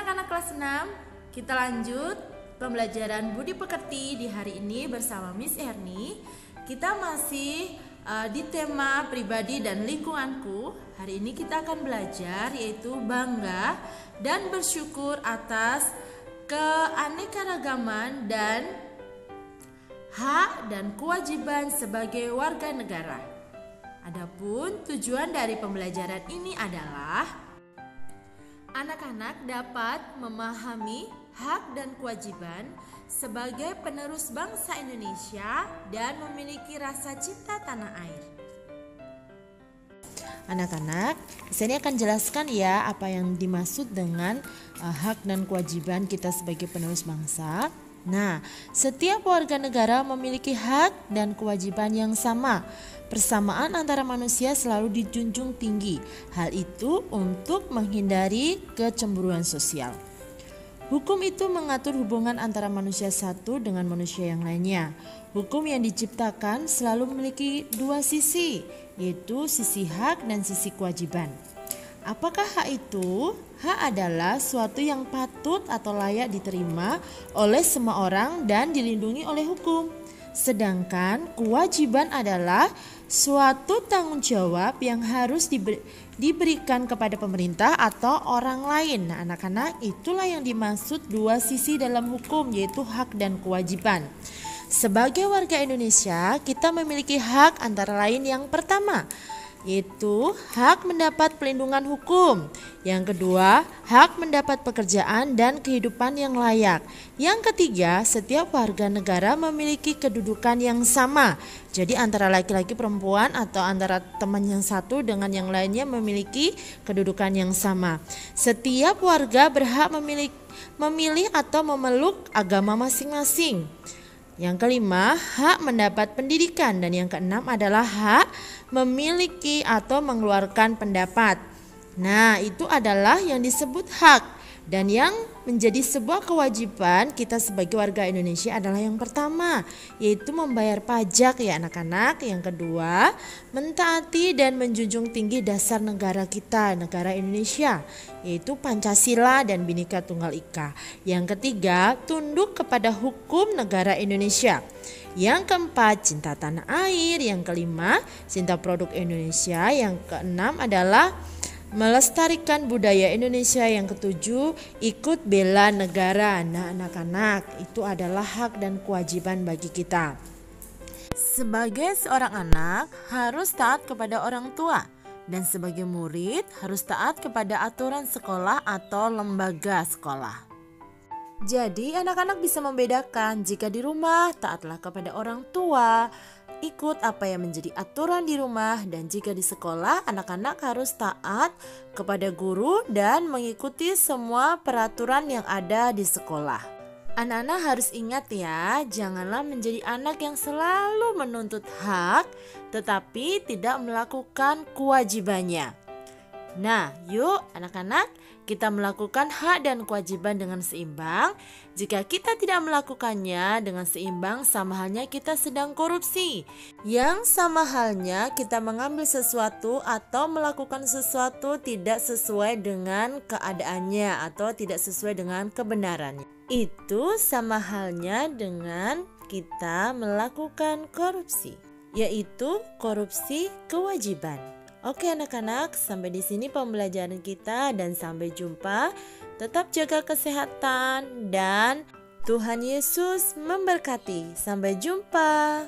anak-anak kelas 6, kita lanjut pembelajaran budi pekerti di hari ini bersama Miss Erni. Kita masih di tema pribadi dan lingkunganku. Hari ini kita akan belajar yaitu bangga dan bersyukur atas keanekaragaman dan hak dan kewajiban sebagai warga negara. Adapun tujuan dari pembelajaran ini adalah anak-anak dapat memahami hak dan kewajiban sebagai penerus bangsa Indonesia dan memiliki rasa cinta tanah air. Anak-anak, saya akan jelaskan ya apa yang dimaksud dengan hak dan kewajiban kita sebagai penerus bangsa. Nah, setiap warga negara memiliki hak dan kewajiban yang sama. Persamaan antara manusia selalu dijunjung tinggi. Hal itu untuk menghindari kecemburuan sosial. Hukum itu mengatur hubungan antara manusia satu dengan manusia yang lainnya. Hukum yang diciptakan selalu memiliki dua sisi, yaitu sisi hak dan sisi kewajiban. Apakah hak itu? Hak adalah suatu yang patut atau layak diterima oleh semua orang dan dilindungi oleh hukum. Sedangkan kewajiban adalah suatu tanggung jawab yang harus diberikan kepada pemerintah atau orang lain. Nah, anak-anak, itulah yang dimaksud dua sisi dalam hukum, yaitu hak dan kewajiban. Sebagai warga Indonesia, kita memiliki hak antara lain yang pertama, yaitu hak mendapat pelindungan hukum. Yang kedua, hak mendapat pekerjaan dan kehidupan yang layak. Yang ketiga, setiap warga negara memiliki kedudukan yang sama. Jadi antara laki-laki perempuan atau antara teman yang satu dengan yang lainnya memiliki kedudukan yang sama. Setiap warga berhak memilih atau memeluk agama masing-masing. Yang kelima, hak mendapat pendidikan, dan yang keenam adalah hak memiliki atau mengeluarkan pendapat. Nah, itu adalah yang disebut hak. Dan yang menjadi sebuah kewajiban kita sebagai warga Indonesia adalah yang pertama, yaitu membayar pajak ya anak-anak. Yang kedua, mentaati dan menjunjung tinggi dasar negara kita, negara Indonesia, yaitu Pancasila dan Bhinneka Tunggal Ika. Yang ketiga, tunduk kepada hukum negara Indonesia. Yang keempat, cinta tanah air. Yang kelima, cinta produk Indonesia. Yang keenam adalah melestarikan budaya Indonesia. Yang ketujuh, ikut bela negara. Nah, anak-anak, itu adalah hak dan kewajiban bagi kita. Sebagai seorang anak harus taat kepada orang tua, dan sebagai murid harus taat kepada aturan sekolah atau lembaga sekolah. Jadi anak-anak bisa membedakan jika di rumah taatlah kepada orang tua, ikut apa yang menjadi aturan di rumah, dan jika di sekolah anak-anak harus taat kepada guru dan mengikuti semua peraturan yang ada di sekolah. Anak-anak harus ingat ya, janganlah menjadi anak yang selalu menuntut hak tetapi tidak melakukan kewajibannya. Nah, yuk anak-anak, kita melakukan hak dan kewajiban dengan seimbang. Jika kita tidak melakukannya dengan seimbang, sama halnya kita sedang korupsi. Yang sama halnya kita mengambil sesuatu atau melakukan sesuatu tidak sesuai dengan keadaannya atau tidak sesuai dengan kebenarannya. Itu sama halnya dengan kita melakukan korupsi, yaitu korupsi kewajiban. Oke anak-anak, sampai di sini pembelajaran kita dan sampai jumpa. Tetap jaga kesehatan dan Tuhan Yesus memberkati. Sampai jumpa.